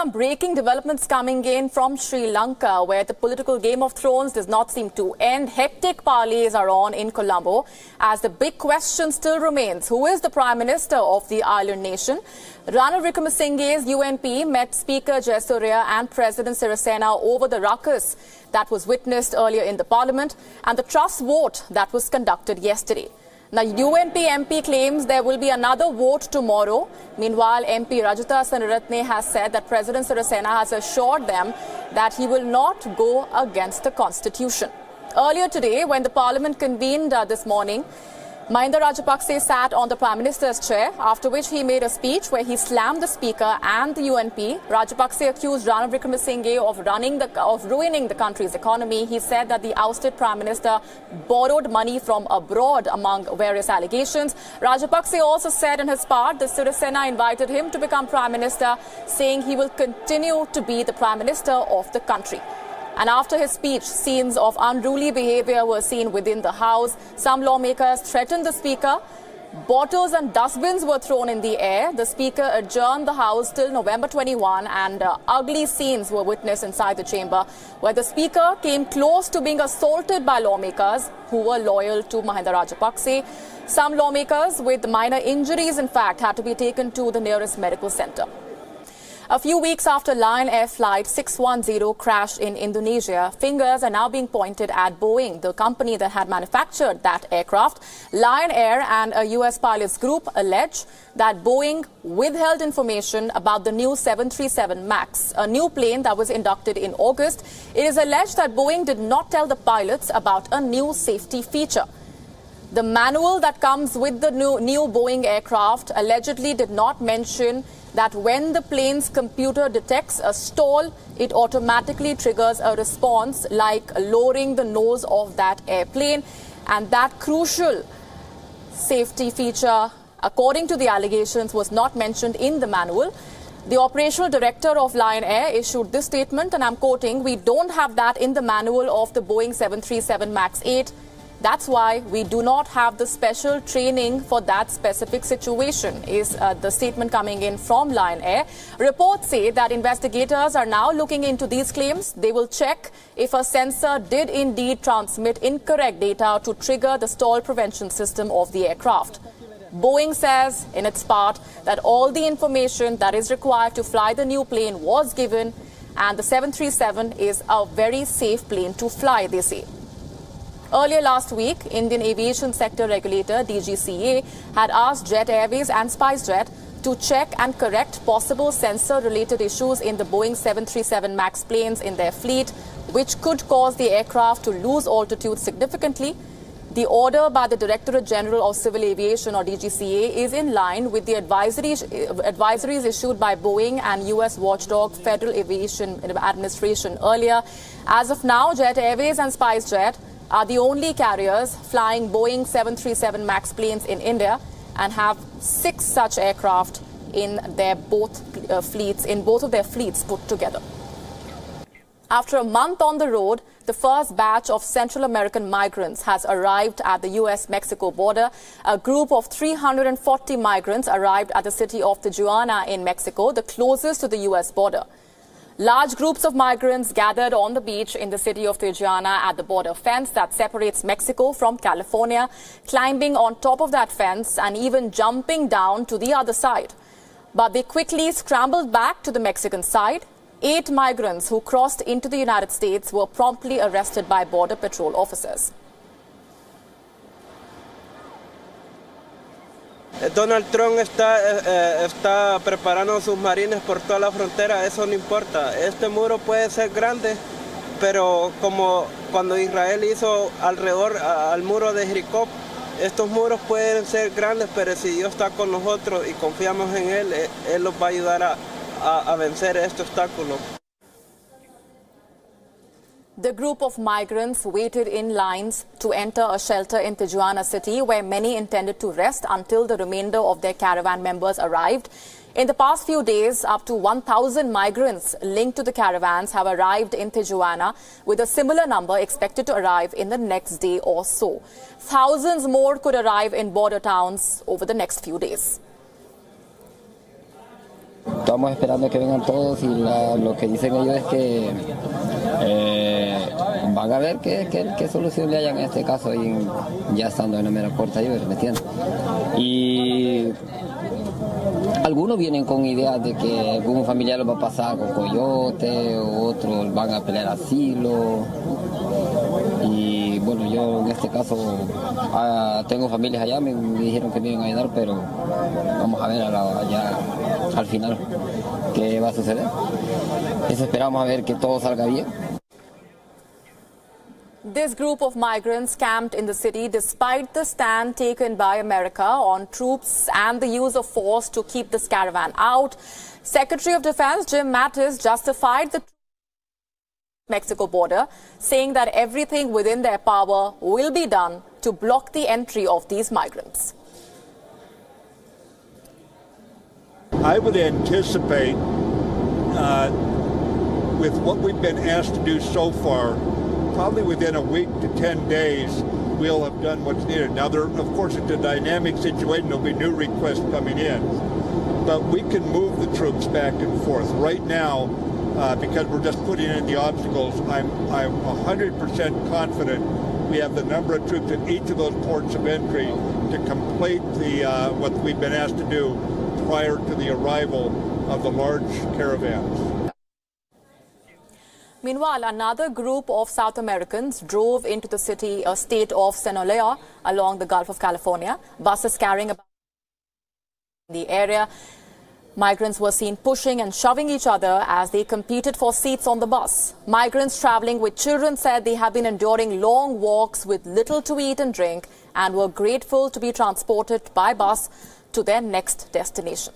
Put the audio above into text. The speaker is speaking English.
some breaking developments coming in from Sri Lanka, where the political Game of Thrones does not seem to end. Hectic parleys are on in Colombo, as the big question still remains: who is the Prime Minister of the island nation? Ranil Wickremesinghe's UNP met Speaker Jayasuriya and President Sirisena over the ruckus that was witnessed earlier in the Parliament and the trust vote that was conducted yesterday. Now, UNP MP claims there will be another vote tomorrow. Meanwhile, MP Rajitha Senaratne has said that President Sirisena has assured them that he will not go against the Constitution. Earlier today, when the Parliament convened this morning, Mahinda Rajapakse sat on the Prime Minister's chair, after which he made a speech where he slammed the Speaker and the UNP. Rajapakse accused Ranil Wickremesinghe of ruining the country's economy. He said that the ousted Prime Minister borrowed money from abroad, among various allegations. Rajapakse also said in his part that Sirisena invited him to become Prime Minister, saying he will continue to be the Prime Minister of the country. And after his speech, scenes of unruly behavior were seen within the House. Some lawmakers threatened the Speaker. Bottles and dustbins were thrown in the air. The Speaker adjourned the House till November 21, and ugly scenes were witnessed inside the chamber, where the Speaker came close to being assaulted by lawmakers who were loyal to Mahinda Rajapakse. Some lawmakers with minor injuries, in fact, had to be taken to the nearest medical center. A few weeks after Lion Air Flight 610 crashed in Indonesia, fingers are now being pointed at Boeing, the company that had manufactured that aircraft. Lion Air and a US pilots group allege that Boeing withheld information about the new 737 MAX, a new plane that was inducted in August. It is alleged that Boeing did not tell the pilots about a new safety feature. The manual that comes with the new Boeing aircraft allegedly did not mention that when the plane's computer detects a stall, it automatically triggers a response like lowering the nose of that airplane. And that crucial safety feature, according to the allegations, was not mentioned in the manual. The operational director of Lion Air issued this statement, and I'm quoting, "We don't have that in the manual of the Boeing 737 MAX 8. That's why we do not have the special training for that specific situation," is the statement coming in from Lion Air. Reports say that investigators are now looking into these claims. They will check if a sensor did indeed transmit incorrect data to trigger the stall prevention system of the aircraft. Boeing says in its part that all the information that is required to fly the new plane was given, and the 737 is a very safe plane to fly, they say. Earlier last week, Indian aviation sector regulator DGCA had asked Jet Airways and SpiceJet to check and correct possible sensor-related issues in the Boeing 737 MAX planes in their fleet, which could cause the aircraft to lose altitude significantly. The order by the Directorate General of Civil Aviation, or DGCA, is in line with the advisories issued by Boeing and US watchdog Federal Aviation Administration earlier. As of now, Jet Airways and SpiceJet are the only carriers flying Boeing 737 MAX planes in India and have 6 such aircraft in their both of their fleets put together. After a month on the road, the first batch of Central American migrants has arrived at the US-Mexico border. A group of 340 migrants arrived at the city of Tijuana in Mexico, the closest to the US border. Large groups of migrants gathered on the beach in the city of Tijuana at the border fence that separates Mexico from California, climbing on top of that fence and even jumping down to the other side. But they quickly scrambled back to the Mexican side. 8 migrants who crossed into the United States were promptly arrested by Border Patrol officers. Donald Trump está preparando sus marines por toda la frontera, eso no importa. Este muro puede ser grande, pero como cuando Israel hizo alrededor al muro de Jericó, estos muros pueden ser grandes, pero si Dios está con nosotros y confiamos en Él nos va a ayudar a vencer este obstáculo. The group of migrants waited in lines to enter a shelter in Tijuana city, where many intended to rest until the remainder of their caravan members arrived. In the past few days, up to 1,000 migrants linked to the caravans have arrived in Tijuana, with a similar number expected to arrive in the next day or so. Thousands more could arrive in border towns over the next few days. Estamos esperando que vengan todos y lo que dicen ellos es que van a ver qué solución le hayan en este caso y ya estando en la mera puerta ellos, ¿me entiendes? Y algunos vienen con ideas de que algún familiar los va a pasar con coyote, otros van a pelear asilo. Y bueno, yo en este caso tengo familias allá, me dijeron que me iban a ayudar, pero vamos a ver ya al final qué va a suceder. Eso esperamos a ver que todo salga bien. This group of migrants camped in the city despite the stand taken by America on troops and the use of force to keep this caravan out. Secretary of Defense Jim Mattis justified the Mexico border, saying that everything within their power will be done to block the entry of these migrants. I would anticipate, with what we've been asked to do so far, probably within a week to 10 days, we'll have done what's needed. Now, of course, it's a dynamic situation. There'll be new requests coming in. But we can move the troops back and forth. Right now, because we're just putting in the obstacles, I'm 100% confident we have the number of troops at each of those ports of entry to complete what we've been asked to do prior to the arrival of the large caravans. Meanwhile, another group of South Americans drove into the state of Sinaloa along the Gulf of California. Buses carrying about the area. Migrants were seen pushing and shoving each other as they competed for seats on the bus. Migrants traveling with children said they have been enduring long walks with little to eat and drink and were grateful to be transported by bus to their next destination.